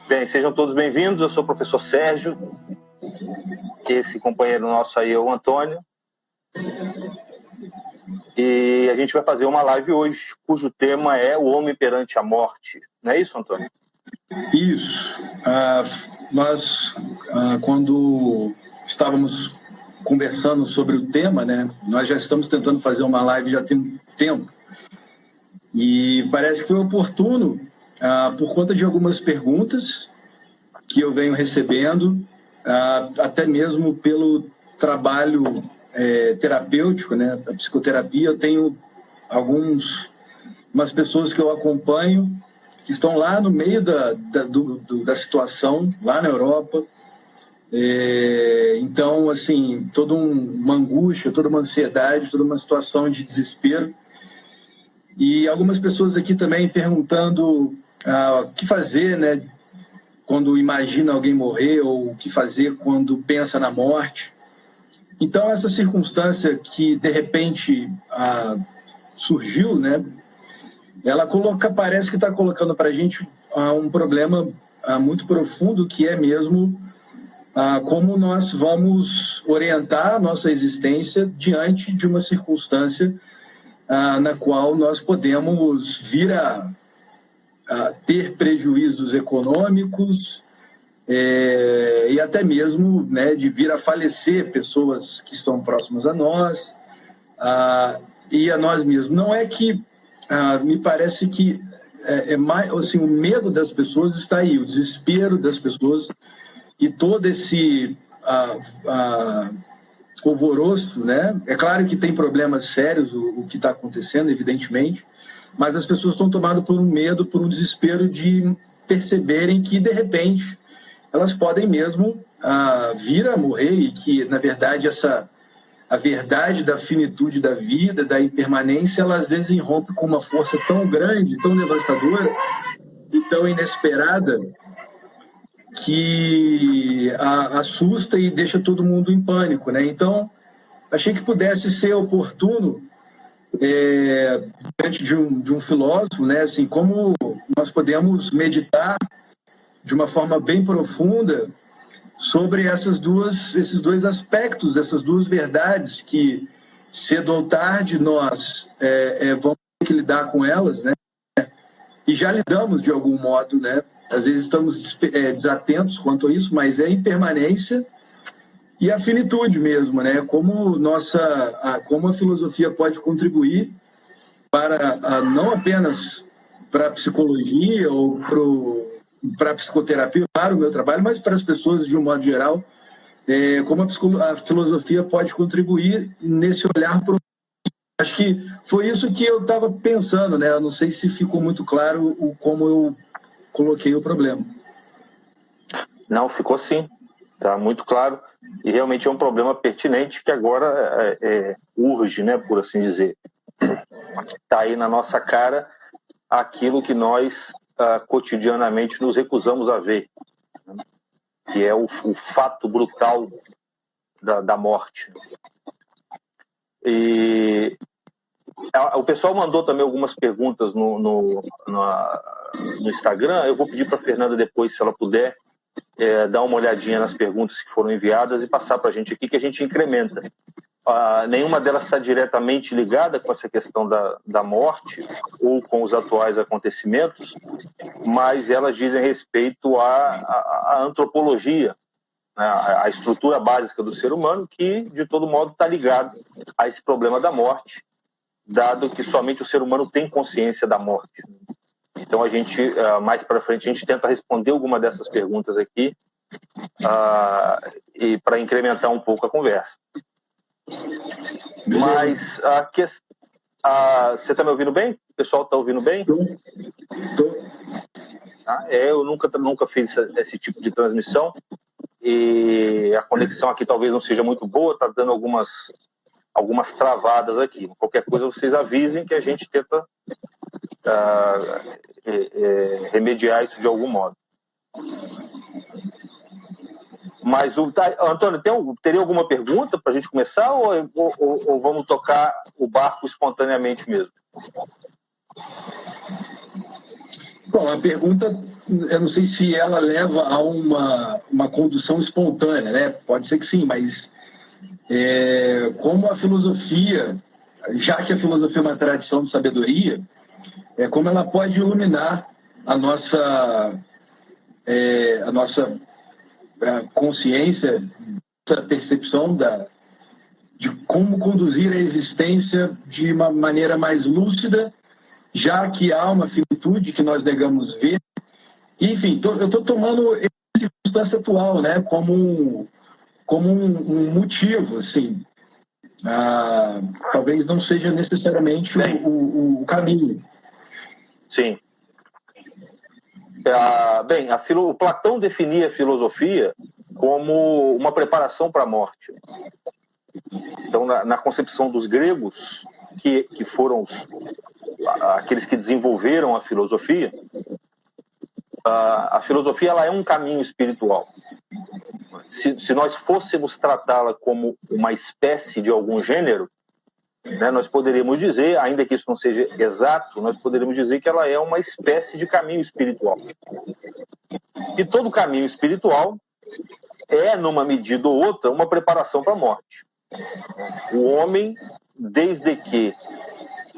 Bem, sejam todos bem-vindos. Eu sou o professor Sérgio. Esse companheiro nosso aí é o Antônio. E a gente vai fazer uma live hoje, cujo tema é o homem perante a morte. Não é isso, Antônio? Isso. Nós, quando estávamos conversando sobre o tema, né, nós já estamos tentando fazer uma live já tem um tempo. E parece que foi oportuno, por conta de algumas perguntas que eu venho recebendo, até mesmo pelo trabalho terapêutico, né, da psicoterapia. Eu tenho umas pessoas que eu acompanho que estão lá no meio da situação, lá na Europa. Então, assim, toda uma angústia, toda uma ansiedade, toda uma situação de desespero. E algumas pessoas aqui também perguntando o que fazer, né, quando imagina alguém morrer, ou o que fazer quando pensa na morte. Então, essa circunstância que, de repente, surgiu, né, ela parece que está colocando para a gente um problema muito profundo, que é mesmo como nós vamos orientar a nossa existência diante de uma circunstância na qual nós podemos vir a ter prejuízos econômicos e até mesmo, né, de vir a falecer pessoas que estão próximas a nós e a nós mesmos. Não é que me parece que é mais assim, o medo das pessoas está aí, o desespero das pessoas e todo esse alvoroço, né? É claro que tem problemas sérios o que está acontecendo, evidentemente, mas as pessoas estão tomadas por um medo, por um desespero de perceberem que, de repente, elas podem mesmo vir a morrer e que, na verdade, a verdade da finitude da vida, da impermanência, ela às vezes irrompe com uma força tão grande, tão devastadora e tão inesperada que assusta e deixa todo mundo em pânico, né? Então, achei que pudesse ser oportuno, diante de um filósofo, né? Assim, como nós podemos meditar de uma forma bem profunda sobre esses dois aspectos, essas duas verdades que, cedo ou tarde, nós vamos ter que lidar com elas, né? E já lidamos de algum modo, né? Às vezes estamos desatentos quanto a isso, mas é a impermanência e a finitude mesmo, né? Como a filosofia pode contribuir para não apenas para a psicologia ou para a psicoterapia, para o meu trabalho, mas para as pessoas de um modo geral, como a filosofia pode contribuir nesse olhar profundo. Acho que foi isso que eu estava pensando, né? Eu não sei se ficou muito claro como eu coloquei o problema. Não, ficou sim. Está muito claro. E realmente é um problema pertinente que agora urge, né, por assim dizer. Está aí na nossa cara aquilo que nós cotidianamente nos recusamos a ver, né? Que é o fato brutal da morte. E o pessoal mandou também algumas perguntas no Instagram. Eu vou pedir para a Fernanda depois, se ela puder, dar uma olhadinha nas perguntas que foram enviadas e passar para a gente aqui, que a gente incrementa. Nenhuma delas está diretamente ligada com essa questão da morte ou com os atuais acontecimentos, mas elas dizem respeito à antropologia, né, à estrutura básica do ser humano, que, de todo modo, está ligado a esse problema da morte, dado que somente o ser humano tem consciência da morte. Então, a gente, mais para frente, a gente tenta responder alguma dessas perguntas aqui e para incrementar um pouco a conversa. Mas você está me ouvindo bem? O pessoal está ouvindo bem? Eu nunca fiz esse tipo de transmissão e a conexão aqui talvez não seja muito boa, está dando algumas travadas aqui. Qualquer coisa vocês avisem que a gente tenta remediar isso de algum modo. Mas, Antônio, teria alguma pergunta para a gente começar ou vamos tocar o barco espontaneamente mesmo? Bom, a pergunta, eu não sei se ela leva a uma condução espontânea, né? Pode ser que sim, mas como a filosofia, já que a filosofia é uma tradição de sabedoria, como ela pode iluminar a nossa consciência, essa percepção de como conduzir a existência de uma maneira mais lúcida, já que há uma finitude que nós negamos ver. Enfim, eu estou tomando essa circunstância atual, né, como um motivo, assim. Talvez não seja necessariamente o caminho. Sim. O Platão definia a filosofia como uma preparação para a morte. Então, na concepção dos gregos, que foram aqueles que desenvolveram a filosofia ela é um caminho espiritual. Se nós fôssemos tratá-la como uma espécie de algum gênero, né, nós poderíamos dizer, ainda que isso não seja exato, nós poderíamos dizer que ela é uma espécie de caminho espiritual. E todo caminho espiritual é, numa medida ou outra, uma preparação para a morte. O homem, desde que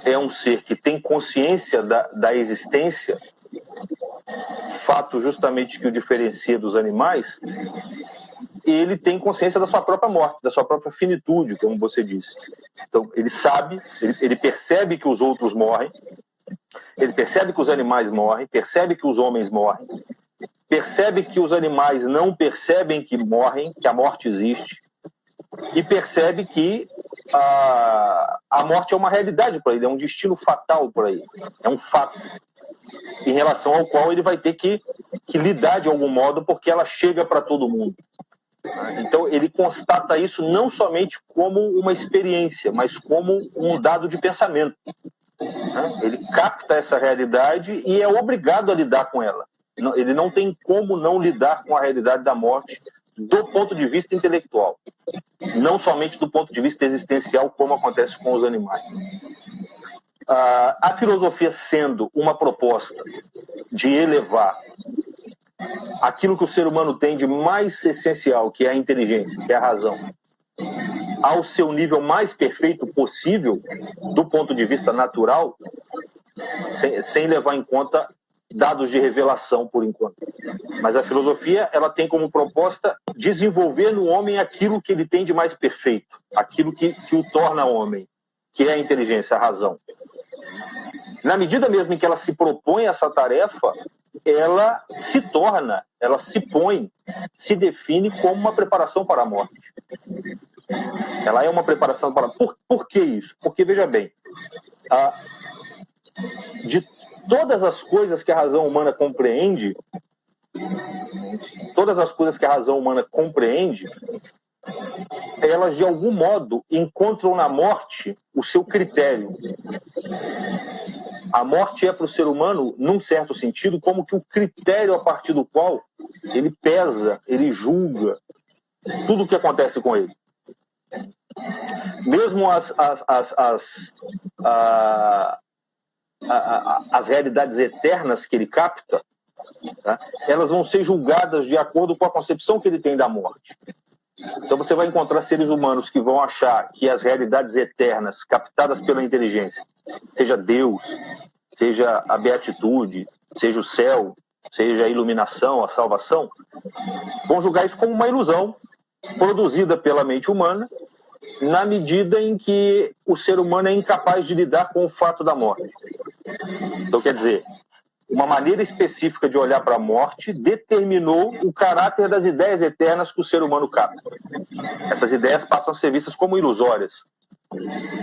é um ser que tem consciência da existência, fato justamente que o diferencia dos animais, ele tem consciência da sua própria morte, da sua própria finitude, como você disse. Então, ele sabe, ele percebe que os outros morrem, ele percebe que os animais morrem, percebe que os homens morrem, percebe que os animais não percebem que morrem, que a morte existe, e percebe que a morte é uma realidade para ele, é um destino fatal para ele, é um fato em relação ao qual ele vai ter que lidar de algum modo, porque ela chega para todo mundo. Então, ele constata isso não somente como uma experiência, mas como um dado de pensamento. Ele capta essa realidade e é obrigado a lidar com ela. Ele não tem como não lidar com a realidade da morte do ponto de vista intelectual, não somente do ponto de vista existencial, como acontece com os animais. A filosofia sendo uma proposta de elevar aquilo que o ser humano tem de mais essencial, que é a inteligência, que é a razão, ao seu nível mais perfeito possível, do ponto de vista natural, sem levar em conta dados de revelação, por enquanto. Mas a filosofia, ela tem como proposta desenvolver no homem aquilo que ele tem de mais perfeito, aquilo que o torna homem, que é a inteligência, a razão. Na medida mesmo em que ela se propõe essa tarefa, ela se torna, ela se põe, se define como uma preparação para a morte. Ela é uma preparação para... Por que isso? Porque, veja bem, de todas as coisas que a razão humana compreende, elas, de algum modo, encontram na morte o seu critério. A morte é para o ser humano, num certo sentido, como que o critério a partir do qual ele pesa, ele julga tudo o que acontece com ele. Mesmo as realidades eternas que ele capta, tá? Elas vão ser julgadas de acordo com a concepção que ele tem da morte. Então você vai encontrar seres humanos que vão achar que as realidades eternas captadas pela inteligência, seja Deus, seja a beatitude, seja o céu, seja a iluminação, a salvação, vão julgar isso como uma ilusão produzida pela mente humana, na medida em que o ser humano é incapaz de lidar com o fato da morte. Então, quer dizer, uma maneira específica de olhar para a morte determinou o caráter das ideias eternas que o ser humano capta. Essas ideias passam a ser vistas como ilusórias.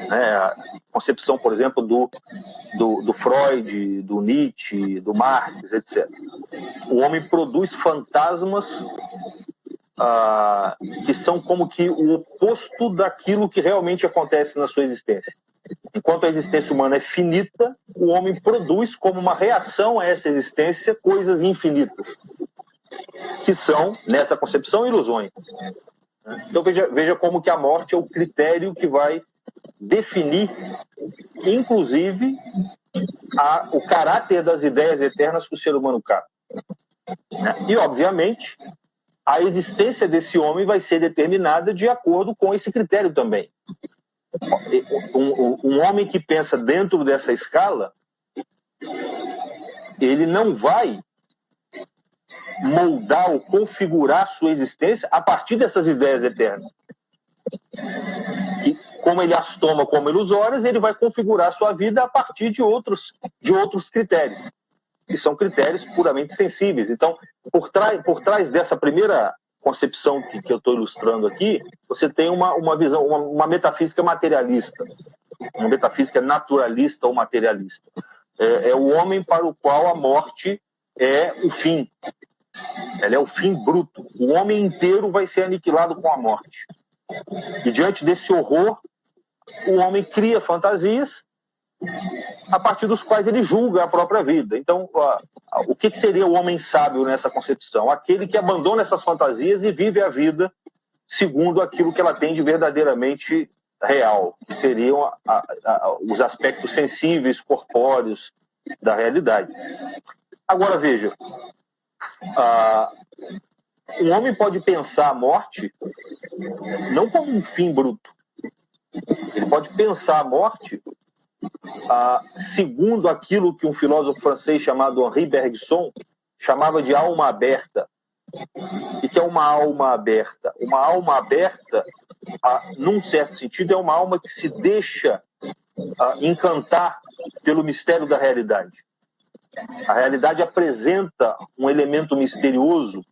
A concepção, por exemplo, do Freud, do Nietzsche, do Marx, etc. O homem produz fantasmas que são como que o oposto daquilo que realmente acontece na sua existência. Enquanto a existência humana é finita, o homem produz como uma reação a essa existência coisas infinitas, que são, nessa concepção, ilusões. Então veja como que a morte é o critério que vai definir, inclusive, o caráter das ideias eternas que o ser humano capta. Né? E, obviamente, a existência desse homem vai ser determinada de acordo com esse critério também. Um homem que pensa dentro dessa escala, ele não vai moldar ou configurar sua existência a partir dessas ideias eternas. Que, como ele as toma como ilusórias, ele vai configurar sua vida a partir de outros critérios, que são critérios puramente sensíveis. Então, por trás dessa primeira concepção que eu estou ilustrando aqui, você tem uma visão, uma metafísica materialista, uma metafísica naturalista ou materialista. É o homem para o qual a morte é o fim. Ela é o fim bruto. O homem inteiro vai ser aniquilado com a morte. E diante desse horror, o homem cria fantasias a partir dos quais ele julga a própria vida. Então, o que seria o homem sábio nessa concepção? Aquele que abandona essas fantasias e vive a vida segundo aquilo que ela tem de verdadeiramente real, que seriam os aspectos sensíveis, corpóreos da realidade. Agora, veja, um homem pode pensar a morte não como um fim bruto. Ele pode pensar a morte segundo aquilo que um filósofo francês chamado Henri Bergson chamava de alma aberta. O que é uma alma aberta? Uma alma aberta, num certo sentido, é uma alma que se deixa encantar pelo mistério da realidade. A realidade apresenta um elemento misterioso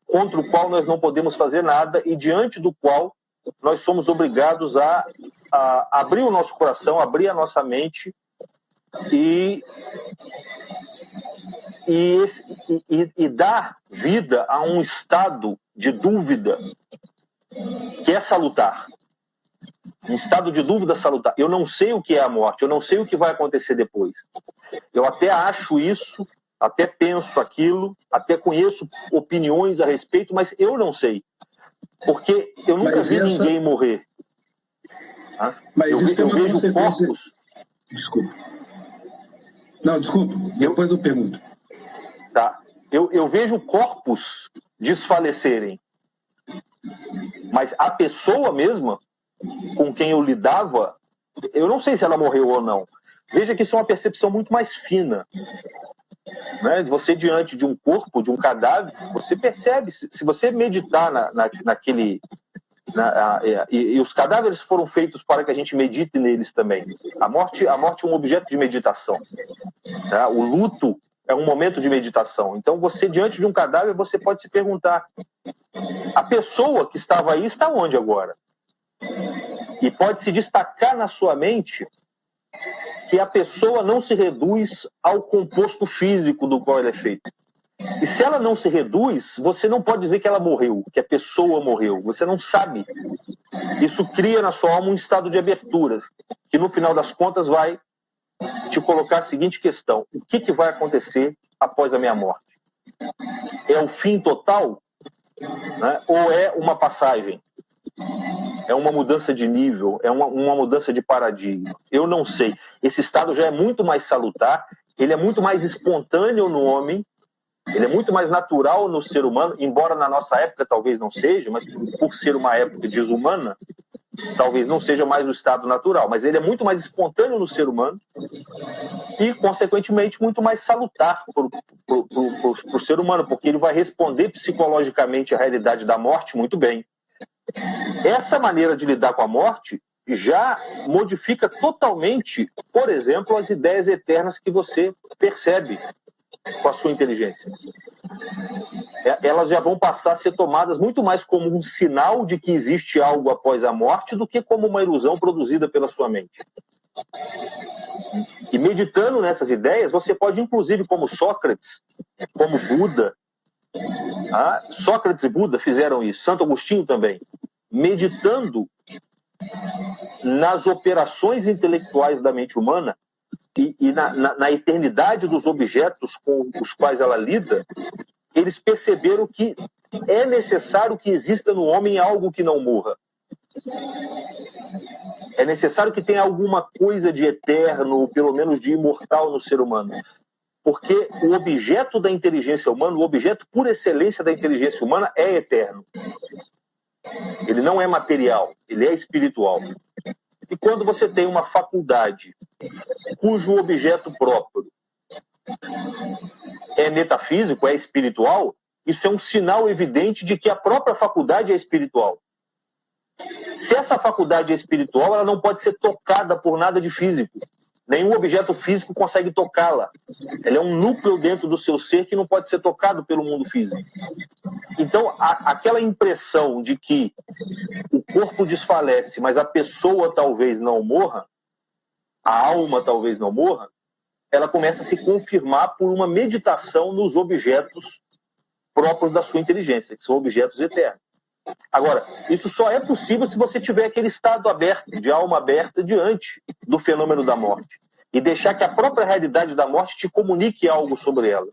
contra o qual nós não podemos fazer nada e diante do qual nós somos obrigados a abrir o nosso coração, abrir a nossa mente e dar vida a um estado de dúvida que é salutar. Um estado de dúvida salutar. Eu não sei o que é a morte, eu não sei o que vai acontecer depois. Eu até acho isso, até penso aquilo, até conheço opiniões a respeito, mas eu não sei. Porque eu nunca vi ninguém morrer. Mas isso tem uma vejo corpos. Desculpa. Não, desculpa. Depois eu pergunto. Tá. Eu vejo corpos desfalecerem. Mas a pessoa mesma com quem eu lidava, eu não sei se ela morreu ou não. Veja que isso é uma percepção muito mais fina. Né? Você, diante de um corpo, de um cadáver, você percebe. Se você meditar naquele... E os cadáveres foram feitos para que a gente medite neles também. A morte é um objeto de meditação. Tá? O luto é um momento de meditação. Então, você, diante de um cadáver, você pode se perguntar: a pessoa que estava aí está onde agora? E pode se destacar na sua mente que a pessoa não se reduz ao composto físico do qual ela é feita. E se ela não se reduz, você não pode dizer que ela morreu, que a pessoa morreu. Você não sabe. Isso cria na sua alma um estado de abertura, que no final das contas vai te colocar a seguinte questão: o que vai acontecer após a minha morte? É o fim total? Né? Ou é uma passagem? É uma mudança de nível? É uma mudança de paradigma? Eu não sei. Esse estado já é muito mais salutar, ele é muito mais espontâneo no homem, ele é muito mais natural no ser humano, embora na nossa época talvez não seja, mas por ser uma época desumana, talvez não seja mais o estado natural, mas ele é muito mais espontâneo no ser humano e, consequentemente, muito mais salutar para o ser humano, porque ele vai responder psicologicamente à realidade da morte muito bem. Essa maneira de lidar com a morte já modifica totalmente, por exemplo, as ideias eternas que você percebe com a sua inteligência. Elas já vão passar a ser tomadas muito mais como um sinal de que existe algo após a morte do que como uma ilusão produzida pela sua mente. E meditando nessas ideias, você pode, inclusive, como Sócrates, como Buda, Sócrates e Buda fizeram isso, Santo Agostinho também, meditando nas operações intelectuais da mente humana e na eternidade dos objetos com os quais ela lida, eles perceberam que é necessário que exista no homem algo que não morra. É necessário que tenha alguma coisa de eterno, ou pelo menos de imortal no ser humano. Porque o objeto da inteligência humana, o objeto por excelência da inteligência humana é eterno. Ele não é material, ele é espiritual. E quando você tem uma faculdade cujo objeto próprio é metafísico, é espiritual, isso é um sinal evidente de que a própria faculdade é espiritual. Se essa faculdade é espiritual, ela não pode ser tocada por nada de físico. Nenhum objeto físico consegue tocá-la. Ela é um núcleo dentro do seu ser que não pode ser tocado pelo mundo físico. Então, aquela impressão de que o corpo desfalece, mas a pessoa talvez não morra, a alma talvez não morra, ela começa a se confirmar por uma meditação nos objetos próprios da sua inteligência, que são objetos eternos. Agora, isso só é possível se você tiver aquele estado aberto, de alma aberta, diante do fenômeno da morte. E deixar que a própria realidade da morte te comunique algo sobre ela.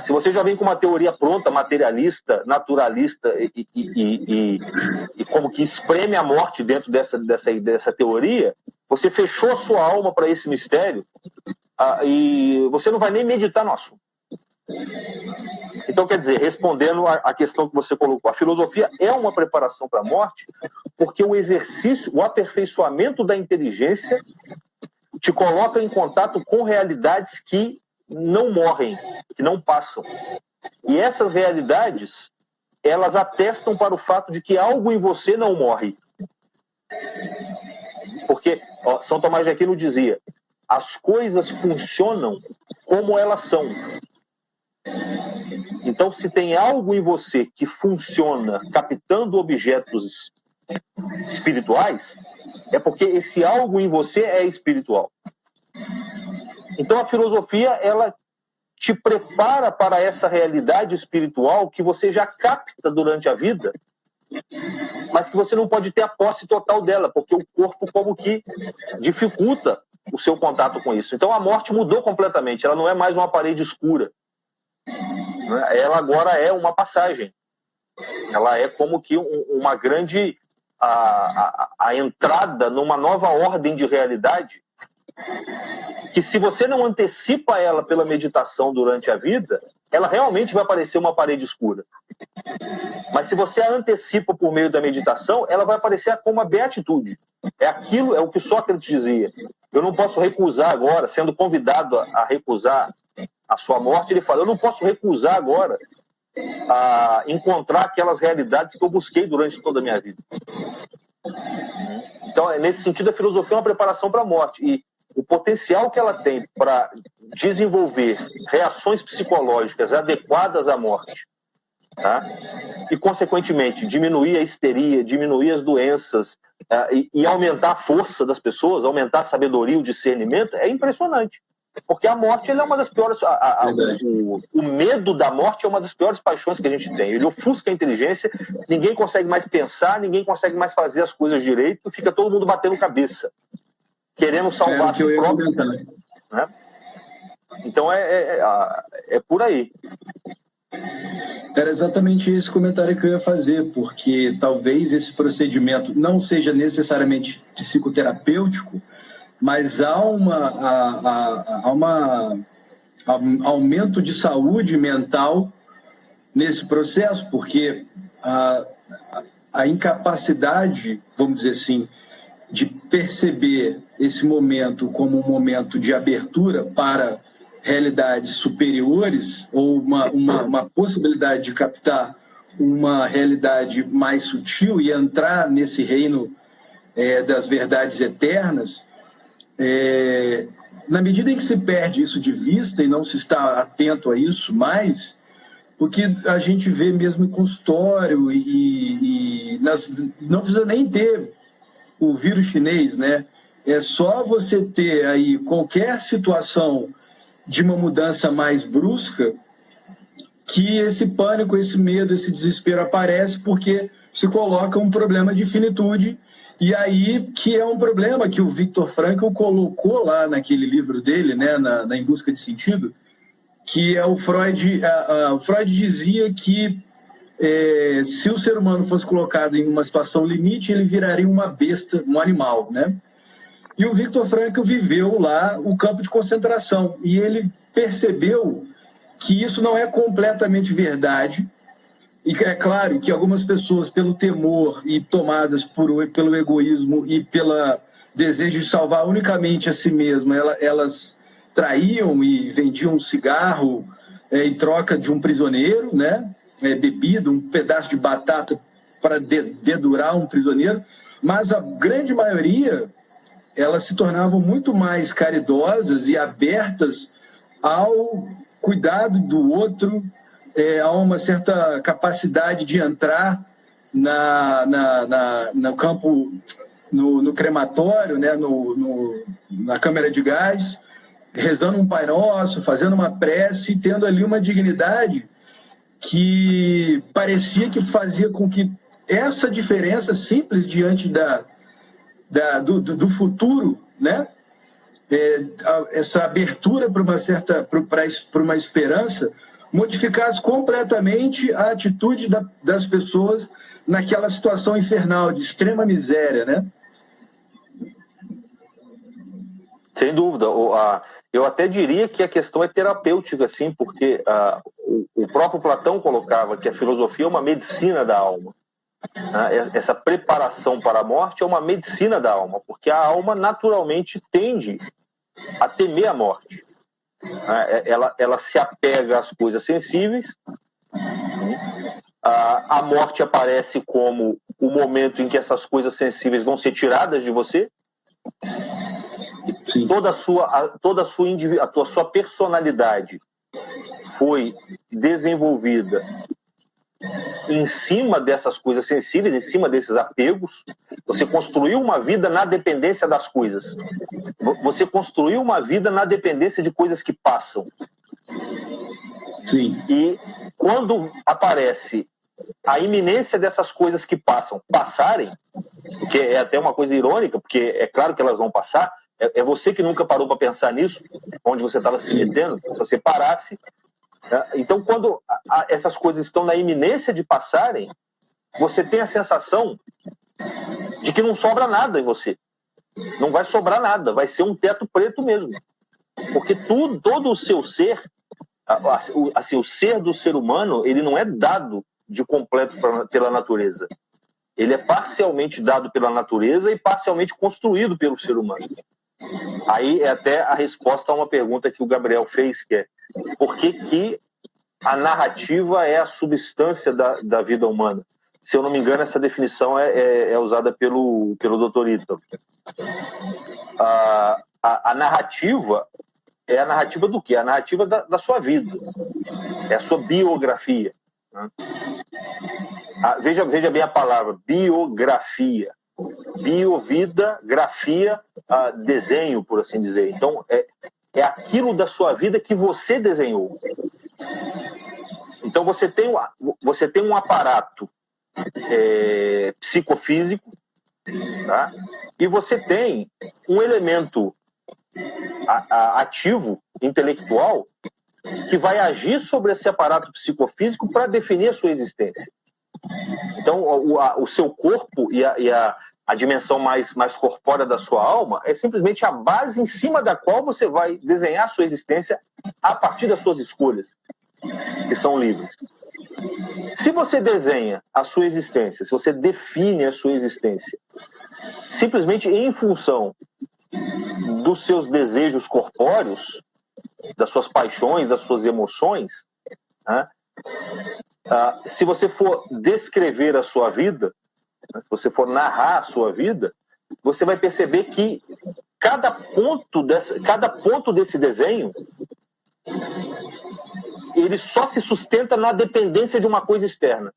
Se você já vem com uma teoria pronta, materialista, naturalista, e como que espreme a morte dentro dessa teoria, você fechou a sua alma para esse mistério e você não vai nem meditar no assunto. Então, quer dizer, respondendo à questão que você colocou, a filosofia é uma preparação para a morte, porque o exercício, o aperfeiçoamento da inteligência te coloca em contato com realidades que não morrem, que não passam. E essas realidades, elas atestam para o fato de que algo em você não morre. Porque São Tomás de Aquino dizia, as coisas funcionam como elas são. Então, se tem algo em você que funciona captando objetos espirituais, é porque esse algo em você é espiritual. Então, a filosofia, ela te prepara para essa realidade espiritual que você já capta durante a vida, mas que você não pode ter a posse total dela, porque o corpo como que dificulta o seu contato com isso. Então, a morte mudou completamente. Ela não é mais uma parede escura. Ela agora é uma passagem. Ela é como que uma grande a entrada numa nova ordem de realidade que, se você não antecipa ela pela meditação durante a vida, ela realmente vai parecer uma parede escura. Mas se você a antecipa por meio da meditação, ela vai aparecer como uma beatitude. É aquilo, é o que Sócrates dizia. Eu não posso recusar agora, sendo convidado a recusar a sua morte, ele fala, eu não posso recusar agora a encontrar aquelas realidades que eu busquei durante toda a minha vida. Então, nesse sentido, a filosofia é uma preparação para a morte. E o potencial que ela tem para desenvolver reações psicológicas adequadas à morte, tá? E, consequentemente, diminuir a histeria, diminuir as doenças e aumentar a força das pessoas, aumentar a sabedoria, o discernimento, é impressionante. Porque a morte, ela é uma das piores... O medo da morte é uma das piores paixões que a gente tem. Ele ofusca a inteligência, ninguém consegue mais pensar, ninguém consegue mais fazer as coisas direito, fica todo mundo batendo cabeça, querendo salvar a si próprio. Né? Então, é por aí. Era exatamente esse comentário que eu ia fazer, porque talvez esse procedimento não seja necessariamente psicoterapêutico, mas há um aumento de saúde mental nesse processo, porque a incapacidade, vamos dizer assim, de perceber esse momento como um momento de abertura para realidades superiores, ou uma possibilidade de captar uma realidade mais sutil e entrar nesse reino das verdades eternas, na medida em que se perde isso de vista e não se está atento a isso mais, o que a gente vê mesmo em consultório não precisa nem ter o vírus chinês, né? É só você ter aí qualquer situação de uma mudança mais brusca que esse pânico, esse medo, esse desespero aparece, porque se coloca um problema de finitude. E aí, que é um problema que o Viktor Frankl colocou lá naquele livro dele, né, na Em Busca de Sentido, que é o Freud. O Freud dizia que se o ser humano fosse colocado em uma situação limite, ele viraria uma besta, um animal, né? E o Viktor Frankl viveu lá o campo de concentração e ele percebeu que isso não é completamente verdade. E é claro que algumas pessoas, pelo temor e tomadas pelo egoísmo e pelo desejo de salvar unicamente a si mesma, elas traíam e vendiam um cigarro em troca de um prisioneiro, né? Bebida, um pedaço de batata para dedurar um prisioneiro. Mas a grande maioria, elas se tornavam muito mais caridosas e abertas ao cuidado do outro, a uma certa capacidade de entrar no campo, no crematório, né, na câmara de gás, rezando um Pai Nosso, fazendo uma prece, tendo ali uma dignidade que parecia que fazia com que essa diferença simples diante do futuro, né, essa abertura para uma esperança, modificasse completamente a atitude das pessoas naquela situação infernal de extrema miséria, né? Sem dúvida. Eu até diria que a questão é terapêutica, sim, porque o próprio Platão colocava que a filosofia é uma medicina da alma. Essa preparação para a morte é uma medicina da alma, porque a alma naturalmente tende a temer a morte. Ela se apega às coisas sensíveis. A morte aparece como o momento em que essas coisas sensíveis vão ser tiradas de você. Sim. Toda a sua personalidade foi desenvolvida em cima dessas coisas sensíveis, em cima desses apegos. Você construiu uma vida na dependência das coisas. Você construiu uma vida na dependência de coisas que passam. Sim. E quando aparece a iminência dessas coisas que passarem, porque é até uma coisa irônica, porque é claro que elas vão passar, é você que nunca parou para pensar nisso, onde você estava se metendo, se você parasse. Então, quando essas coisas estão na iminência de passarem, você tem a sensação de que não sobra nada em você. Não vai sobrar nada, vai ser um teto preto mesmo. Porque todo o seu ser, assim, o ser do ser humano, ele não é dado de completo pela natureza. Ele é parcialmente dado pela natureza e parcialmente construído pelo ser humano. Aí é até a resposta a uma pergunta que o Gabriel fez, que é: por que a narrativa é a substância da vida humana? Se eu não me engano, essa definição é usada pelo Dr. Ítalo. A narrativa é a narrativa do quê? A narrativa da sua vida. É a sua biografia. Né? Veja bem a palavra, biografia. Bio, vida, grafia, desenho, por assim dizer. Então, é aquilo da sua vida que você desenhou. Então, você tem um aparato psicofísico, tá? E você tem um elemento ativo, intelectual, que vai agir sobre esse aparato psicofísico para definir a sua existência. Então, o seu corpo e a dimensão mais corpórea da sua alma é simplesmente a base em cima da qual você vai desenhar a sua existência a partir das suas escolhas, que são livres. Se você desenha a sua existência, se você define a sua existência simplesmente em função dos seus desejos corpóreos, das suas paixões, das suas emoções, né? Se você for descrever a sua vida, se você for narrar a sua vida, você vai perceber que cada ponto desse desenho, ele só se sustenta na dependência de uma coisa externa.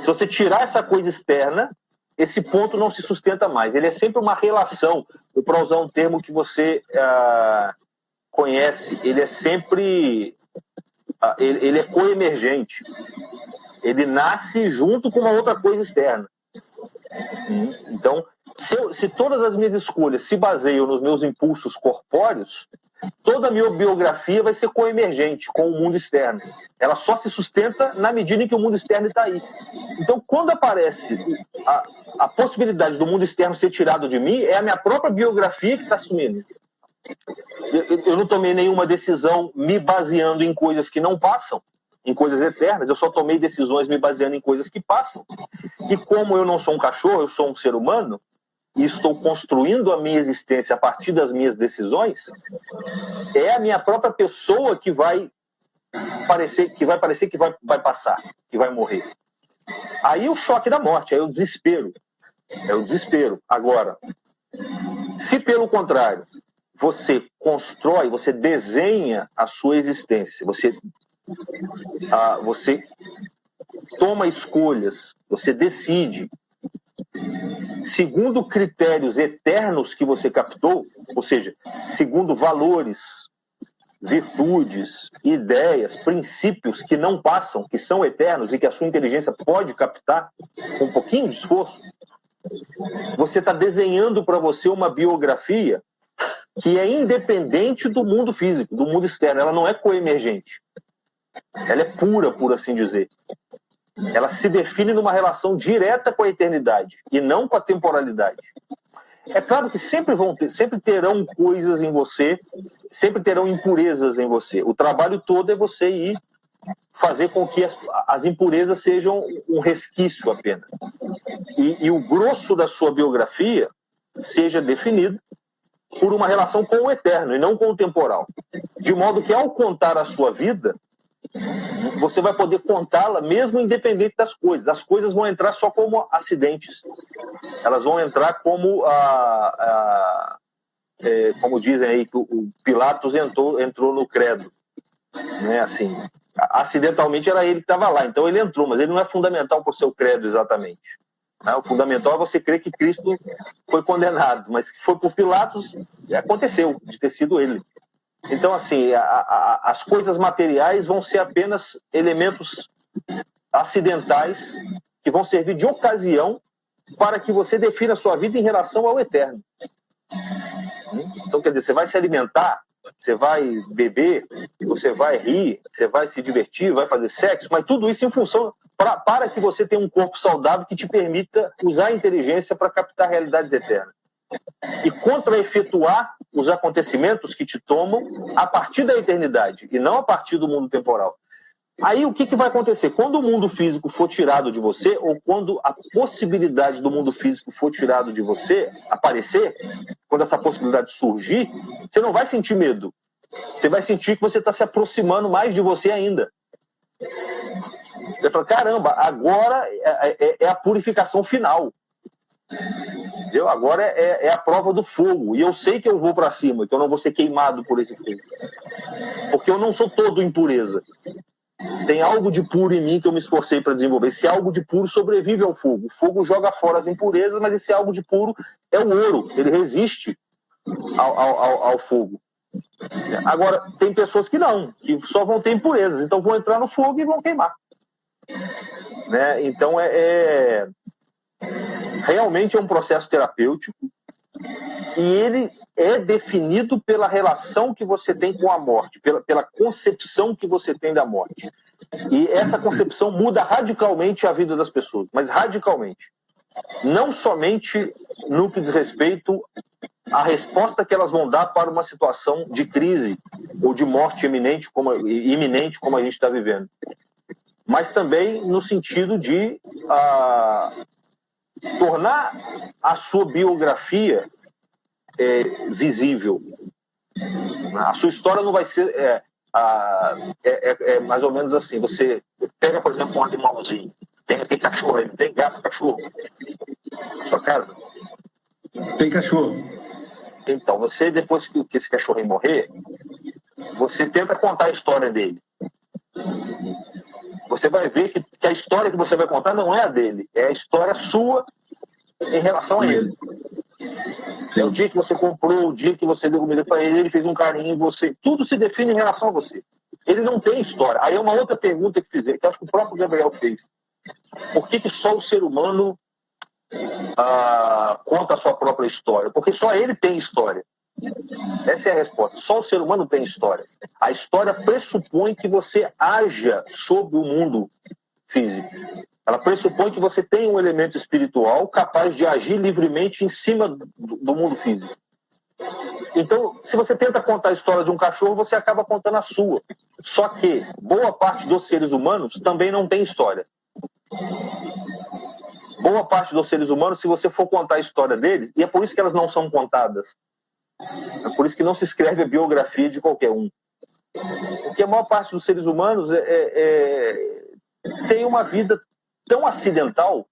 Se você tirar essa coisa externa, esse ponto não se sustenta mais. Ele é sempre uma relação. Para usar um termo que você conhece, ele é sempre... ele é coemergente. Ele nasce junto com uma outra coisa externa. Então, se todas as minhas escolhas se baseiam nos meus impulsos corpóreos, toda a minha biografia vai ser coemergente com o mundo externo. Ela só se sustenta na medida em que o mundo externo está aí. Então, quando aparece a possibilidade do mundo externo ser tirado de mim, é a minha própria biografia que está sumindo. Eu não tomei nenhuma decisão me baseando em coisas que não passam, em coisas eternas. Eu só tomei decisões me baseando em coisas que passam. E como eu não sou um cachorro, eu sou um ser humano, e estou construindo a minha existência a partir das minhas decisões, é a minha própria pessoa que vai parecer que vai passar, que vai morrer. Aí o choque da morte, aí o desespero. É o desespero. Agora, se pelo contrário, você constrói, você desenha a sua existência, você toma escolhas, você decide segundo critérios eternos que você captou, ou seja, segundo valores, virtudes, ideias, princípios que não passam, que são eternos e que a sua inteligência pode captar com um pouquinho de esforço, você está desenhando para você uma biografia que é independente do mundo físico, do mundo externo. Ela não é coemergente. Ela é pura, por assim dizer. Ela se define numa relação direta com a eternidade e não com a temporalidade. É claro que sempre terão coisas em você, sempre terão impurezas em você. O trabalho todo é você ir fazer com que as impurezas sejam um resquício apenas. E o grosso da sua biografia seja definido por uma relação com o eterno e não com o temporal. De modo que, ao contar a sua vida, você vai poder contá-la mesmo independente das coisas. As coisas vão entrar só como acidentes. Elas vão entrar como como dizem aí, que o Pilatos entrou no credo. Né? Assim, acidentalmente era ele que estava lá, então ele entrou, mas ele não é fundamental para o seu credo exatamente. Né? O fundamental é você crer que Cristo foi condenado, mas que foi por Pilatos, aconteceu de ter sido ele. Então, assim, as coisas materiais vão ser apenas elementos acidentais que vão servir de ocasião para que você defina a sua vida em relação ao eterno. Então, quer dizer, você vai se alimentar, você vai beber, você vai rir, você vai se divertir, vai fazer sexo, mas tudo isso em função para que você tenha um corpo saudável que te permita usar a inteligência para captar realidades eternas. E contra-efetuar os acontecimentos que te tomam a partir da eternidade e não a partir do mundo temporal. Aí o que vai acontecer? Quando o mundo físico for tirado de você, ou quando a possibilidade do mundo físico for tirado de você, aparecer, quando essa possibilidade surgir, você não vai sentir medo. Você vai sentir que você está se aproximando mais de você ainda. Você fala, caramba, agora é a purificação final. Entendeu? Agora é a prova do fogo. E eu sei que eu vou para cima, que eu não vou ser queimado por esse fogo. Porque eu não sou todo impureza. Tem algo de puro em mim que eu me esforcei para desenvolver. Esse algo de puro sobrevive ao fogo. O fogo joga fora as impurezas, mas esse algo de puro é o ouro. Ele resiste ao fogo. Agora, tem pessoas que não, que só vão ter impurezas. Então vão entrar no fogo e vão queimar. Né? Então realmente é um processo terapêutico e ele é definido pela relação que você tem com a morte, pela concepção que você tem da morte. E essa concepção muda radicalmente a vida das pessoas, mas radicalmente. Não somente no que diz respeito à resposta que elas vão dar para uma situação de crise ou de morte iminente como a gente está vivendo, mas também no sentido de tornar a sua biografia visível. A sua história não vai ser mais ou menos assim. Você pega, por exemplo, um animalzinho, tem cachorro, tem gato, cachorro na sua casa? Tem cachorro. Então, você, depois que esse cachorro morrer, você tenta contar a história dele. Você vai ver que a história que você vai contar não é a dele, é a história sua em relação a ele. Sim. É o dia que você comprou, o dia que você deu comida para ele, ele fez um carinho em você. Tudo se define em relação a você. Ele não tem história. Aí é uma outra pergunta que fizer, que acho que o próprio Gabriel fez. Por que só o ser humano conta a sua própria história? Porque só ele tem história. Essa é a resposta. Só o ser humano tem história. A história pressupõe que você haja sobre o mundo físico. Ela pressupõe que você tem um elemento espiritual capaz de agir livremente em cima do mundo físico. Então, se você tenta contar a história de um cachorro, você acaba contando a sua. Só que boa parte dos seres humanos também não tem história. Boa parte dos seres humanos, se você for contar a história deles, e é por isso que elas não são contadas. É por isso que não se escreve a biografia de qualquer um. Porque a maior parte dos seres humanos tem uma vida tão acidental,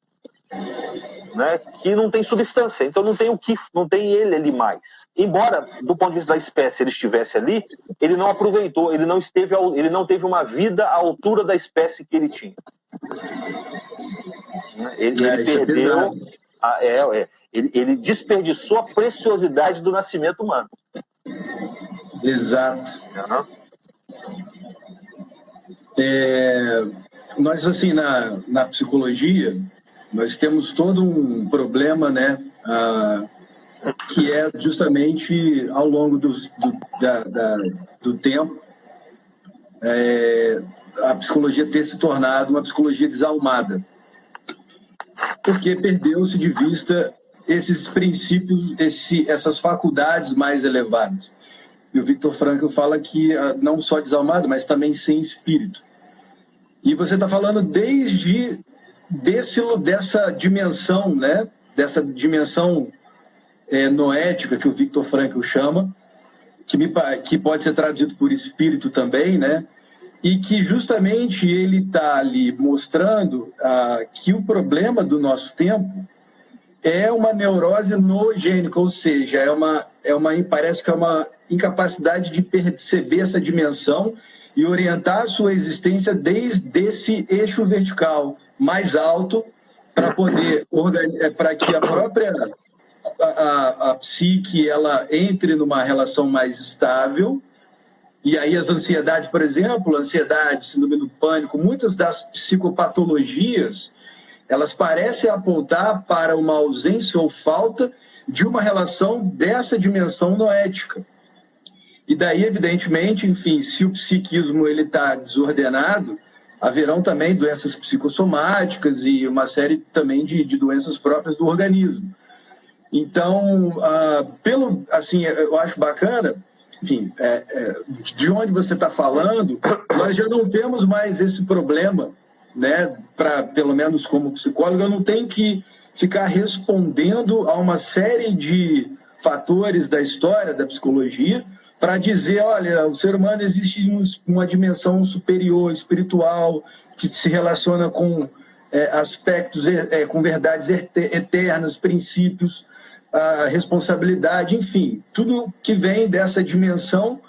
né, que não tem substância. Então não tem ele ali mais. Embora, do ponto de vista da espécie, ele estivesse ali, ele não aproveitou, ele não teve uma vida à altura da espécie que ele tinha. Ele perdeu... Ele desperdiçou a preciosidade do nascimento humano. Exato. Nós, assim, na psicologia, nós temos todo um problema, né, que é justamente ao longo do tempo a psicologia ter se tornado uma psicologia desalmada, porque perdeu-se de vista esses princípios, essas faculdades mais elevadas. E o Viktor Frankl fala que não só desalmado, mas também sem espírito. E você está falando dessa dimensão, né? Dessa dimensão noética que o Viktor Frankl chama, que pode ser traduzido por espírito também, né? E que justamente ele está ali mostrando que o problema do nosso tempo é uma neurose noogênica, ou seja, parece que é uma incapacidade de perceber essa dimensão e orientar a sua existência desde esse eixo vertical mais alto para que a própria a psique ela entre numa relação mais estável. E aí as ansiedades, por exemplo, ansiedade, síndrome do pânico, muitas das psicopatologias, elas parecem apontar para uma ausência ou falta de uma relação dessa dimensão noética. E daí, evidentemente, enfim, se o psiquismo está desordenado, haverão também doenças psicossomáticas e uma série também de doenças próprias do organismo. Então, assim, eu acho bacana, enfim, de onde você está falando, nós já não temos mais esse problema, né? Pelo menos como psicólogo, eu não tenho que ficar respondendo a uma série de fatores da história da psicologia para dizer, olha, o ser humano existe uma dimensão superior, espiritual, que se relaciona com aspectos, com verdades eternas, princípios, a responsabilidade, enfim, tudo que vem dessa dimensão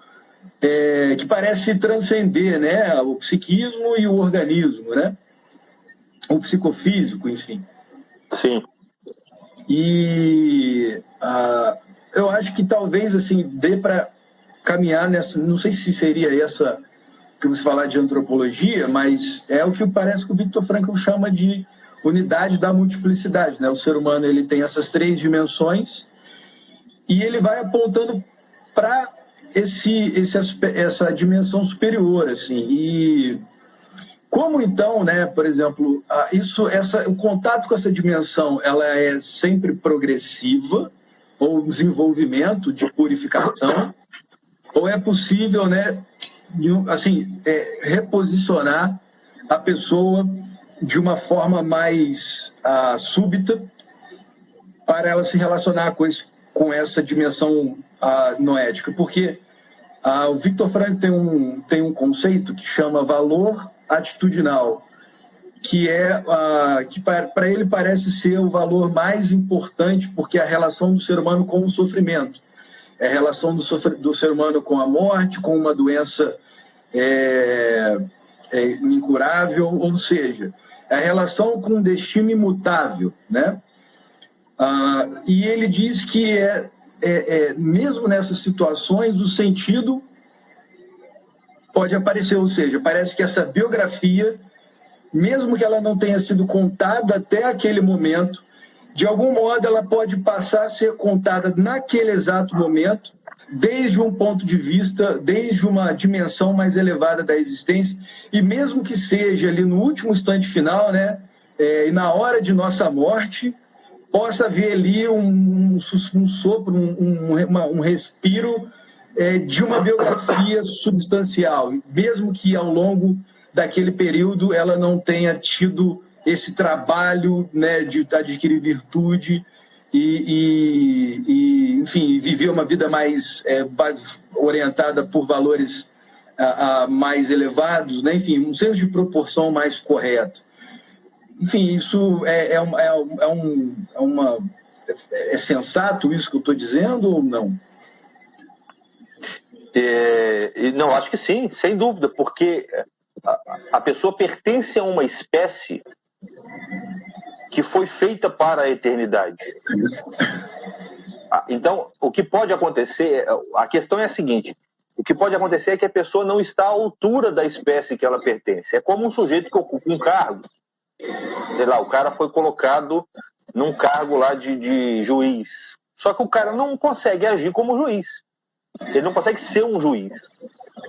que parece transcender, né, o psiquismo e o organismo, né, o psicofísico, enfim. Sim. E eu acho que talvez assim dê para caminhar nessa, não sei se seria essa que você falar de antropologia, mas é o que parece que o Viktor Frankl chama de unidade da multiplicidade, né? O ser humano ele tem essas 3 dimensões e ele vai apontando para essa dimensão superior, assim. E como então, né? Por exemplo, o contato com essa dimensão, ela é sempre progressiva ou desenvolvimento de purificação, ou é possível, né? Assim, reposicionar a pessoa de uma forma mais súbita para ela se relacionar com essa dimensão noética. Porque o Viktor Frankl tem um conceito que chama valor atitudinal, que para ele parece ser o valor mais importante, porque é a relação do ser humano com o sofrimento. É a relação do ser humano com a morte, com uma doença incurável, ou seja, a relação com um destino imutável, né? E ele diz que mesmo nessas situações o sentido pode aparecer, ou seja, parece que essa biografia, mesmo que ela não tenha sido contada até aquele momento, de algum modo ela pode passar a ser contada naquele exato momento desde um ponto de vista, desde uma dimensão mais elevada da existência, e mesmo que seja ali no último instante final, né, e na hora de nossa morte, possa haver ali um sopro, um respiro de uma biografia substancial, mesmo que ao longo daquele período ela não tenha tido esse trabalho, né, de adquirir virtude enfim, viver uma vida mais orientada por valores mais elevados, né? Enfim, um senso de proporção mais correto. Enfim, isso é sensato isso que eu estou dizendo ou não? Não, acho que sim, sem dúvida, porque a pessoa pertence a uma espécie que foi feita para a eternidade. Então, o que pode acontecer, a questão é a seguinte: o que pode acontecer é que a pessoa não está à altura da espécie que ela pertence. É como um sujeito que ocupa um cargo. Sei lá, o cara foi colocado num cargo lá de juiz. Só que o cara não consegue agir como juiz. Ele não consegue ser um juiz.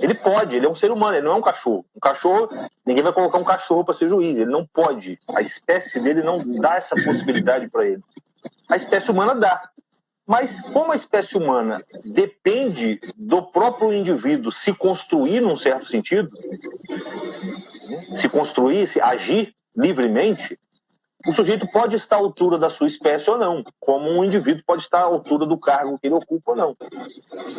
Ele pode, ele é um ser humano, ele não é um cachorro. Um cachorro, ninguém vai colocar um cachorro para ser juiz, ele não pode. A espécie dele não dá essa possibilidade para ele. A espécie humana dá. Mas como a espécie humana depende do próprio indivíduo se construir num certo sentido, se construir, se agir livremente, o sujeito pode estar à altura da sua espécie ou não, como um indivíduo pode estar à altura do cargo que ele ocupa ou não.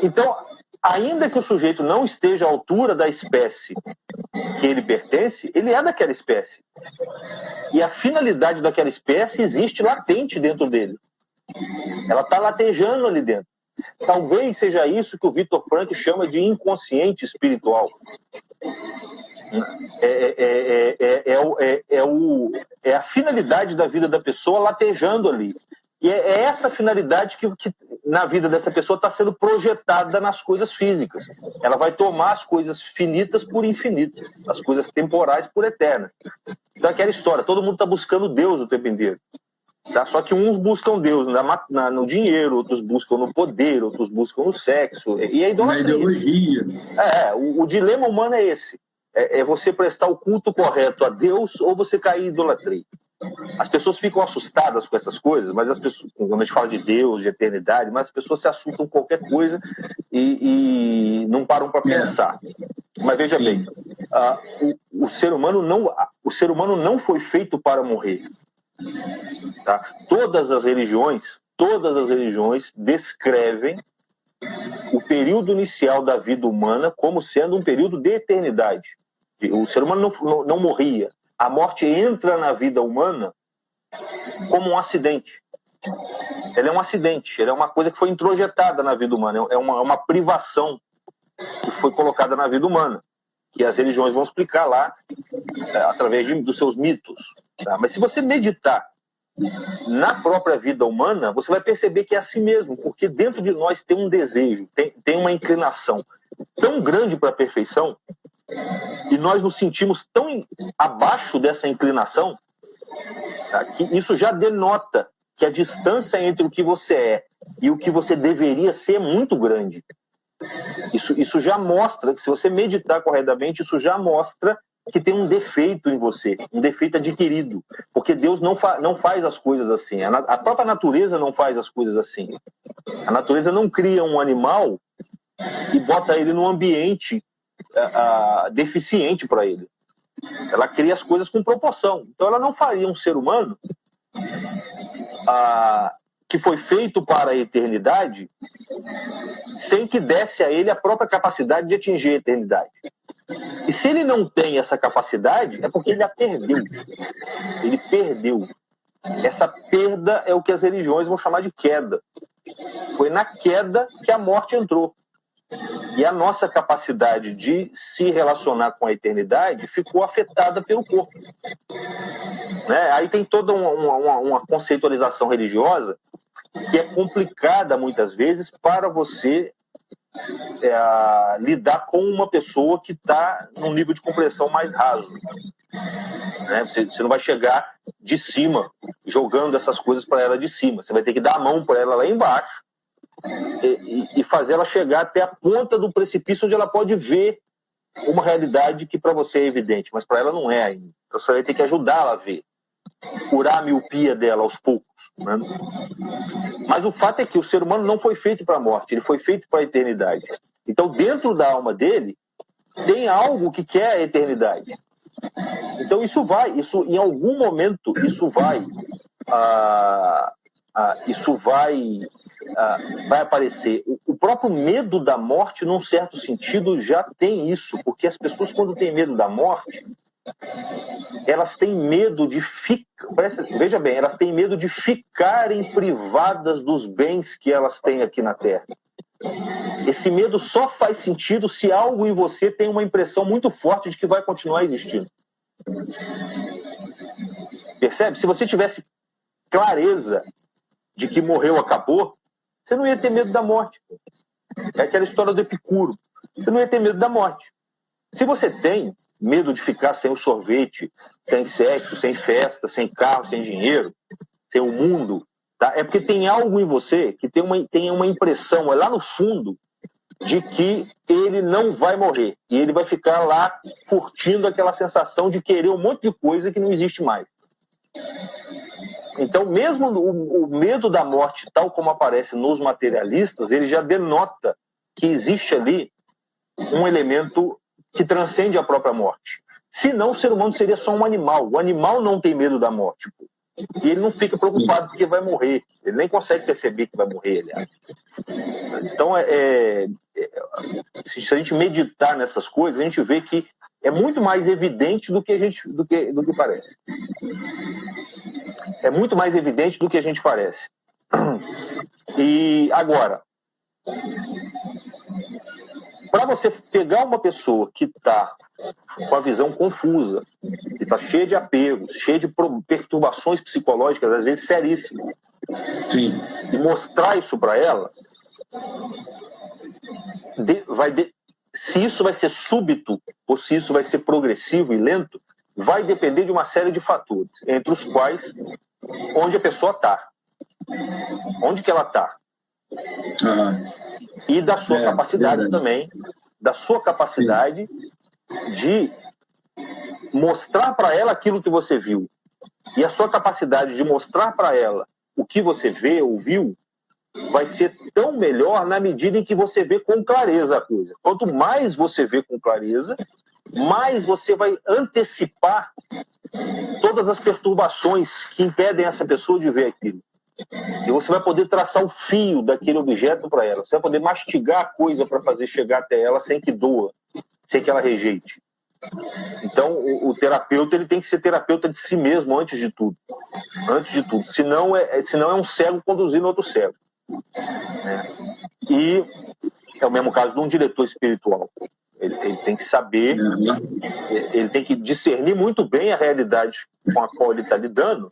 Então, ainda que o sujeito não esteja à altura da espécie que ele pertence, ele é daquela espécie. E a finalidade daquela espécie existe latente dentro dele. Ela está latejando ali dentro. Talvez seja isso que o Viktor Frankl chama de inconsciente espiritual. É a finalidade da vida da pessoa latejando ali. E é essa finalidade que na vida dessa pessoa está sendo projetada nas coisas físicas. Ela vai tomar as coisas finitas por infinitas, as coisas temporais por eternas. Então, aquela história, todo mundo está buscando Deus o tempo inteiro. Tá? Só que uns buscam Deus no dinheiro, outros buscam no poder, outros buscam no sexo. E a idolatria. Na ideologia. O dilema humano é esse. É você prestar o culto correto a Deus ou você cair em idolatria. As pessoas ficam assustadas com essas coisas, mas as pessoas, quando a gente fala de Deus, de eternidade, mas as pessoas se assustam com qualquer coisa e não param para pensar. Mas veja bem, o ser humano não foi feito para morrer. Tá? Todas as religiões descrevem o período inicial da vida humana como sendo um período de eternidade. O ser humano não morria. A morte entra na vida humana como um acidente. Ela é um acidente, ela é uma coisa que foi introjetada na vida humana, é uma privação que foi colocada na vida humana, que as religiões vão explicar lá através dos seus mitos. Tá? Mas se você meditar na própria vida humana, você vai perceber que é assim mesmo, porque dentro de nós tem um desejo, tem uma inclinação tão grande para a perfeição, e nós nos sentimos tão abaixo dessa inclinação, tá, que isso já denota que a distância entre o que você é e o que você deveria ser é muito grande. Isso já mostra, que se você meditar corretamente, isso já mostra que tem um defeito em você, um defeito adquirido, porque Deus não faz as coisas assim, a própria natureza não faz as coisas assim. A natureza não cria um animal e bota ele num ambiente deficiente para ele. Ela cria as coisas com proporção. Então ela não faria um ser humano que foi feito para a eternidade sem que desse a ele a própria capacidade de atingir a eternidade. E se ele não tem essa capacidade, é porque ele a perdeu. Ele perdeu. Essa perda é o que as religiões vão chamar de queda. Foi na queda que a morte entrou. E a nossa capacidade de se relacionar com a eternidade ficou afetada pelo corpo. Né? Aí tem toda uma conceitualização religiosa que é complicada muitas vezes para você lidar com uma pessoa que está num nível de compreensão mais raso. Né? Você não vai chegar de cima jogando essas coisas para ela de cima. Você vai ter que dar a mão para ela lá embaixo e fazer ela chegar até a ponta do precipício, onde ela pode ver uma realidade que para você é evidente, mas para ela não é ainda. Então você vai ter que ajudá-la a ver, curar a miopia dela aos poucos, né? Mas o fato é que o ser humano não foi feito para a morte, ele foi feito para a eternidade. Então, dentro da alma dele, tem algo que quer a eternidade. Então, isso em algum momento, isso vai aparecer. O próprio medo da morte, num certo sentido, já tem isso, porque as pessoas, quando têm medo da morte, elas têm medo de veja bem, elas têm medo de ficarem privadas dos bens que elas têm aqui na Terra. Esse medo só faz sentido se algo em você tem uma impressão muito forte de que vai continuar existindo. Percebe? Se você tivesse clareza de que morreu, acabou, você não ia ter medo da morte. É aquela história do Epicuro. Você não ia ter medo da morte. Se você tem medo de ficar sem o sorvete, sem sexo, sem festa, sem carro, sem dinheiro, sem o mundo, tá? É porque tem algo em você que tem uma impressão, lá no fundo, de que ele não vai morrer. E ele vai ficar lá curtindo aquela sensação de querer um monte de coisa que não existe mais. Então, mesmo o medo da morte, tal como aparece nos materialistas, ele já denota que existe ali um elemento que transcende a própria morte. Senão, o ser humano seria só um animal. O animal não tem medo da morte. E ele não fica preocupado porque vai morrer. Ele nem consegue perceber que vai morrer, aliás. Então, se a gente meditar nessas coisas, a gente vê que é muito mais evidente do que parece. É muito mais evidente do que a gente parece. E agora, para você pegar uma pessoa que está com a visão confusa, que está cheia de apegos, cheia de perturbações psicológicas, às vezes seríssimas, sim, e mostrar isso para ela, se isso vai ser súbito ou se isso vai ser progressivo e lento, vai depender de uma série de fatores, entre os quais onde a pessoa está, onde que ela está, e da sua capacidade também, da sua capacidade de mostrar para ela aquilo que você viu. E a sua capacidade de mostrar para ela o que você vê, ouviu, vai ser tão melhor na medida em que você vê com clareza a coisa. Quanto mais você vê com clareza, mais você vai antecipar todas as perturbações que impedem essa pessoa de ver aquilo. E você vai poder traçar o fio daquele objeto para ela. Você vai poder mastigar a coisa para fazer chegar até ela sem que doa, sem que ela rejeite. Então, o terapeuta ele tem que ser terapeuta de si mesmo antes de tudo. Antes de tudo. Senão é um cego conduzindo outro cego. E é o mesmo caso de um diretor espiritual. Ele tem que saber, ele tem que discernir muito bem a realidade com a qual ele está lidando,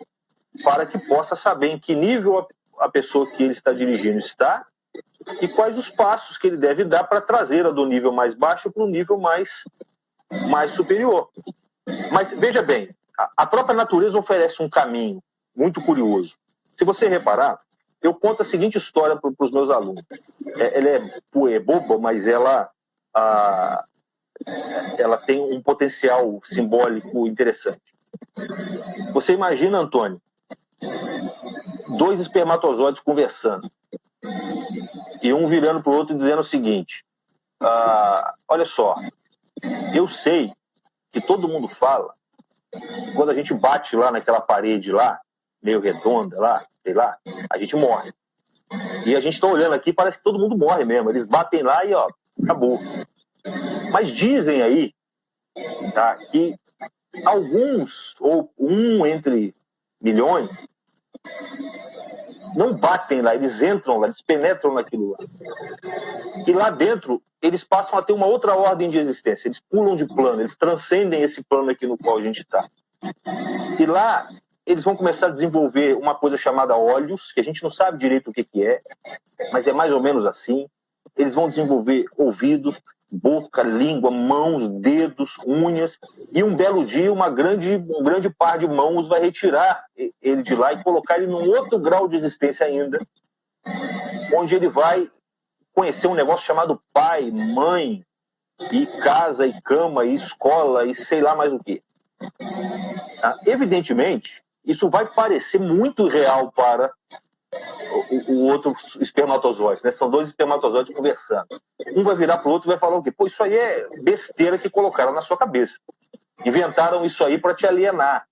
para que possa saber em que nível a pessoa que ele está dirigindo está e quais os passos que ele deve dar para trazê-la do nível mais baixo para o nível mais superior. Mas, veja bem, a própria natureza oferece um caminho muito curioso. Se você reparar, eu conto a seguinte história para os meus alunos. Ela é boba, mas ela tem um potencial simbólico interessante. Você imagina, Antônio, 2 espermatozoides conversando e um virando para o outro dizendo o seguinte: olha só, eu sei que todo mundo fala que quando a gente bate lá naquela parede lá, meio redonda lá, sei lá, a gente morre. E a gente está olhando aqui, parece que todo mundo morre mesmo. Eles batem lá e acabou. Mas dizem aí, tá, que alguns, ou 1 entre milhões, não batem lá, eles entram lá, eles penetram naquilo lá. E lá dentro, eles passam a ter uma outra ordem de existência. Eles pulam de plano, eles transcendem esse plano aqui no qual a gente está. E lá, eles vão começar a desenvolver uma coisa chamada olhos, que a gente não sabe direito o que é, mas é mais ou menos assim. Eles vão desenvolver ouvido, boca, língua, mãos, dedos, unhas, e um belo dia um grande par de mãos vai retirar ele de lá e colocar ele num outro grau de existência ainda, onde ele vai conhecer um negócio chamado pai, mãe, e casa, e cama, e escola, e sei lá mais o quê. Tá? Evidentemente, isso vai parecer muito real para o outro espermatozoide, né? São dois espermatozoides conversando. Um vai virar para o outro e vai falar o quê? Pô, isso aí é besteira que colocaram na sua cabeça. Inventaram isso aí para te alienar.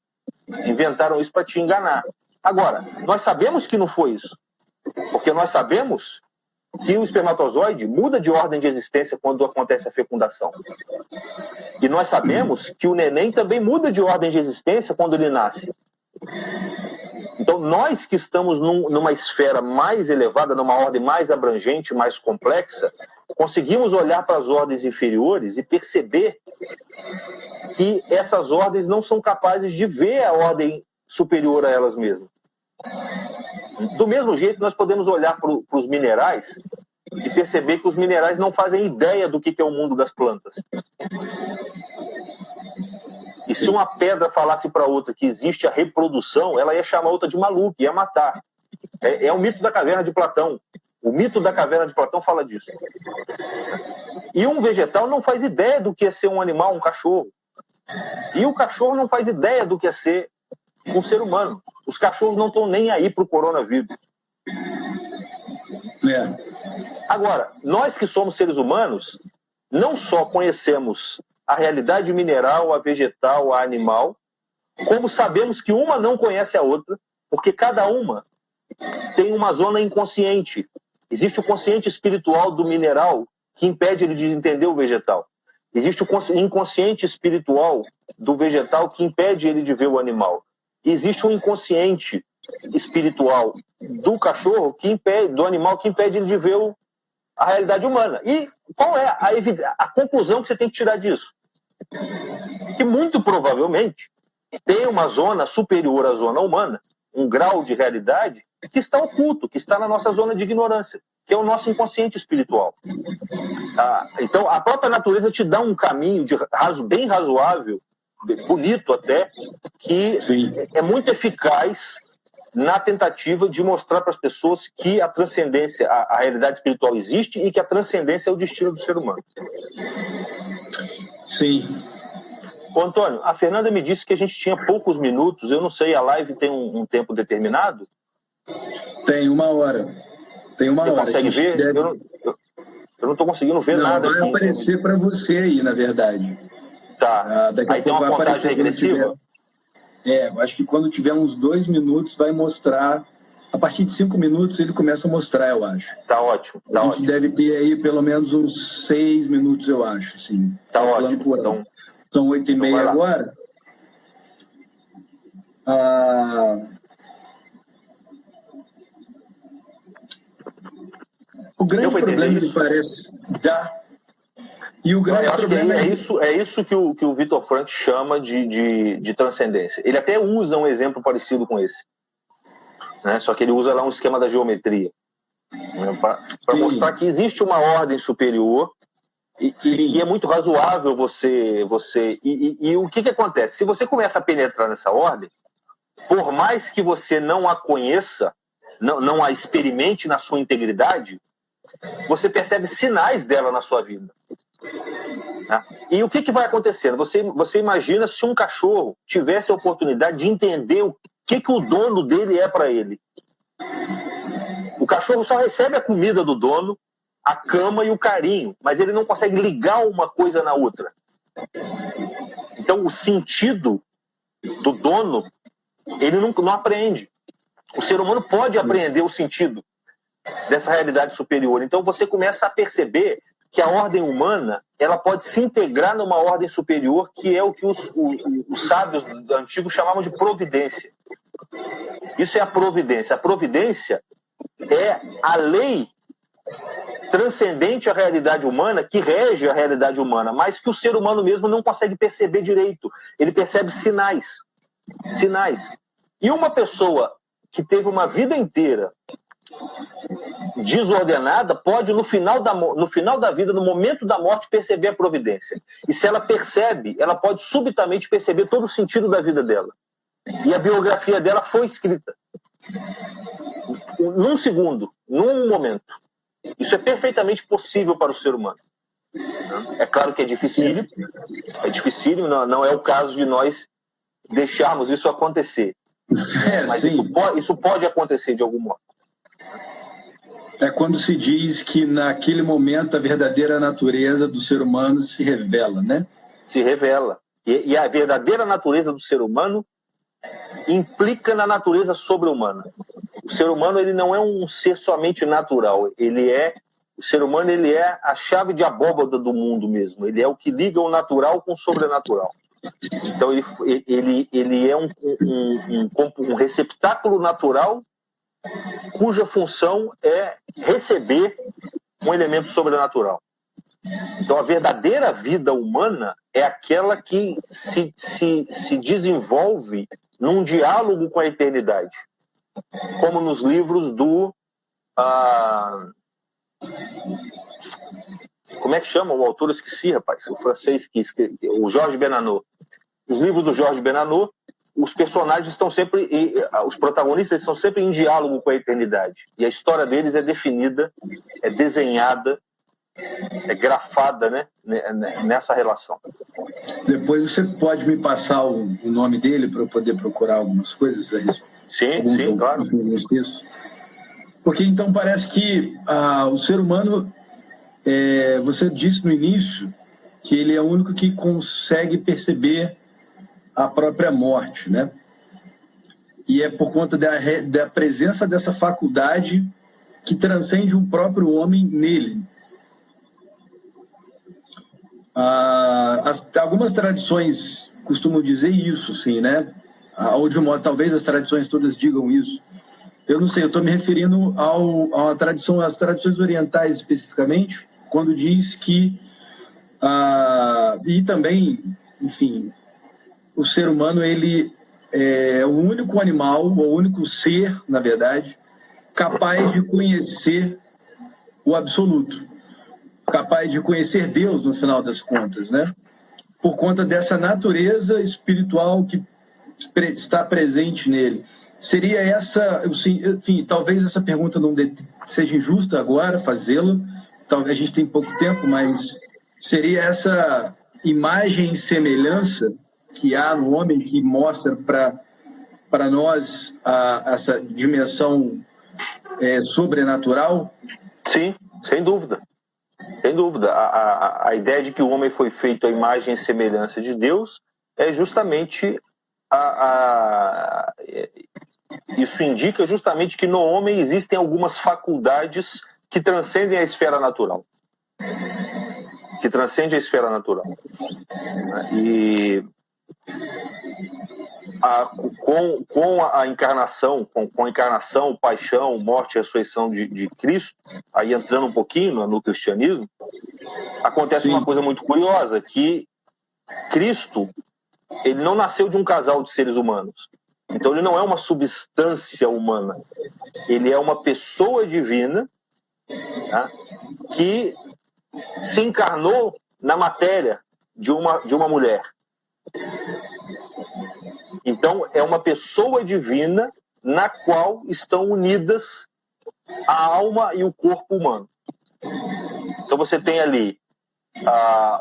Inventaram isso para te enganar. Agora, nós sabemos que não foi isso. Porque nós sabemos que o espermatozoide muda de ordem de existência quando acontece a fecundação. E nós sabemos que o neném também muda de ordem de existência quando ele nasce. Então, nós que estamos numa esfera mais elevada, numa ordem mais abrangente, mais complexa, conseguimos olhar para as ordens inferiores e perceber que essas ordens não são capazes de ver a ordem superior a elas mesmas. Do mesmo jeito, nós podemos olhar para os minerais e perceber que os minerais não fazem ideia do que é o mundo das plantas. E se uma pedra falasse para outra que existe a reprodução, ela ia chamar outra de maluco, ia matar. É o mito da caverna de Platão. O mito da caverna de Platão fala disso. E um vegetal não faz ideia do que é ser um animal, um cachorro. E o cachorro não faz ideia do que é ser um ser humano. Os cachorros não estão nem aí para o coronavírus. Agora, nós que somos seres humanos, não só conhecemos a realidade mineral, a vegetal, a animal, como sabemos que uma não conhece a outra, porque cada uma tem uma zona inconsciente. Existe o consciente espiritual do mineral que impede ele de entender o vegetal. Existe o inconsciente espiritual do vegetal que impede ele de ver o animal. Existe um inconsciente espiritual do cachorro, do animal, que impede ele de ver a realidade humana. E qual é a conclusão que você tem que tirar disso? Que muito provavelmente tem uma zona superior à zona humana, um grau de realidade que está oculto, que está na nossa zona de ignorância, que é o nosso inconsciente espiritual. Então, a própria natureza te dá um caminho bem razoável, bonito até, que é muito eficaz na tentativa de mostrar para as pessoas que a transcendência, a realidade espiritual existe e que a transcendência é o destino do ser humano. Sim. Ô, Antônio, a Fernanda me disse que a gente tinha poucos minutos. Eu não sei, a live tem um tempo determinado? Tem 1 hora. Tem 1 hora. Você consegue ver? Deve... Eu não estou conseguindo ver nada. Vai aparecer para você aí, na verdade. Tá. Aí tem uma contagem regressiva? Eu acho que quando tiver uns 2 minutos vai mostrar. A partir de 5 minutos ele começa a mostrar, eu acho. Tá ótimo. A gente deve ter aí pelo menos uns 6 minutos, eu acho. Assim. Tá ótimo. Então, são 8h30 agora. O grande problema me parece... E o grande problema é isso que o Vitor Frankl chama de transcendência. Ele até usa um exemplo parecido com esse. Né? Só que ele usa lá um esquema da geometria. Né? Para mostrar que existe uma ordem superior e é muito razoável você... E o que acontece? Se você começa a penetrar nessa ordem, por mais que você não a conheça, não a experimente na sua integridade, você percebe sinais dela na sua vida. E o que vai acontecendo? Você imagina se um cachorro tivesse a oportunidade de entender o que o dono dele é para ele. O cachorro só recebe a comida do dono, a cama e o carinho, mas ele não consegue ligar uma coisa na outra. Então o sentido do dono, ele não apreende. O ser humano pode apreender o sentido dessa realidade superior. Então você começa a perceber que a ordem humana ela pode se integrar numa ordem superior, que é o que os sábios antigos chamavam de providência. Isso é a providência. A providência é a lei transcendente à realidade humana, que rege a realidade humana, mas que o ser humano mesmo não consegue perceber direito. Ele percebe sinais. E uma pessoa que teve uma vida inteira desordenada pode, no final da vida, no momento da morte, perceber a providência. E se ela percebe, ela pode subitamente perceber todo o sentido da vida dela. E a biografia dela foi escrita. num segundo, num momento. Isso é perfeitamente possível para o ser humano. É claro que é dificílimo, não é o caso de nós deixarmos isso acontecer. Mas isso pode acontecer de algum modo. É quando se diz que naquele momento a verdadeira natureza do ser humano se revela, né? Se revela. E a verdadeira natureza do ser humano implica na natureza sobre-humana. O ser humano, ele não é um ser somente natural. O ser humano, ele é a chave de abóbada do mundo mesmo. Ele é o que liga o natural com o sobrenatural. Então, ele é um receptáculo natural cuja função é receber um elemento sobrenatural. Então, a verdadeira vida humana é aquela que se desenvolve num diálogo com a eternidade. Como nos livros do... como é que chama o autor? Eu esqueci, rapaz. O francês que escreveu, o Georges Bernanos. Os livros do Georges Bernanos, os personagens estão sempre, os protagonistas estão sempre em diálogo com a eternidade. E a história deles é definida, é desenhada, é grafada, né, nessa relação. Depois você pode me passar o nome dele para eu poder procurar algumas coisas? Sim, claro. Porque então parece que o ser humano, você disse no início que ele é o único que consegue perceber a própria morte, né? E é por conta da presença dessa faculdade que transcende o próprio homem nele. Algumas tradições costumam dizer isso, sim, né? Ou de um modo, talvez as tradições todas digam isso. Eu não sei, eu estou me referindo às tradições orientais especificamente, quando diz que e também, enfim, o ser humano, ele é o único animal, o único ser, na verdade, capaz de conhecer o absoluto, capaz de conhecer Deus, no final das contas, né? Por conta dessa natureza espiritual que está presente nele. Seria essa, enfim, talvez essa pergunta não seja injusta agora fazê-la, talvez a gente tenha pouco tempo, mas seria essa imagem e semelhança que há no homem que mostra para nós essa dimensão sobrenatural? Sim, sem dúvida. Sem dúvida. A ideia de que o homem foi feito à imagem e semelhança de Deus é justamente isso indica justamente que no homem existem algumas faculdades que transcendem a esfera natural. E com a encarnação, paixão, morte e ressurreição de Cristo, aí entrando um pouquinho no cristianismo, acontece uma coisa muito curiosa, que Cristo, ele não nasceu de um casal de seres humanos. Então ele não é uma substância humana. Ele é uma pessoa divina, tá, que se encarnou na matéria de uma mulher. Então, é uma pessoa divina na qual estão unidas a alma e o corpo humano. Então, você tem ali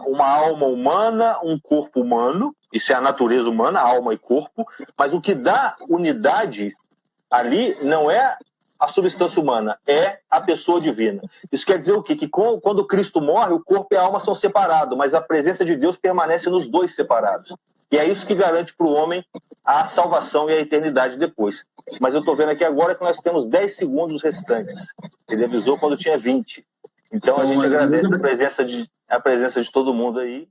uma alma humana, um corpo humano, isso é a natureza humana, alma e corpo, mas o que dá unidade ali não é a substância humana, é a pessoa divina. Isso quer dizer o quê? Que quando Cristo morre, o corpo e a alma são separados, mas a presença de Deus permanece nos dois separados. E é isso que garante para o homem a salvação e a eternidade depois. Mas eu estou vendo aqui agora que nós temos 10 segundos restantes. Ele avisou quando tinha 20. Então a gente agradece a presença de todo mundo aí.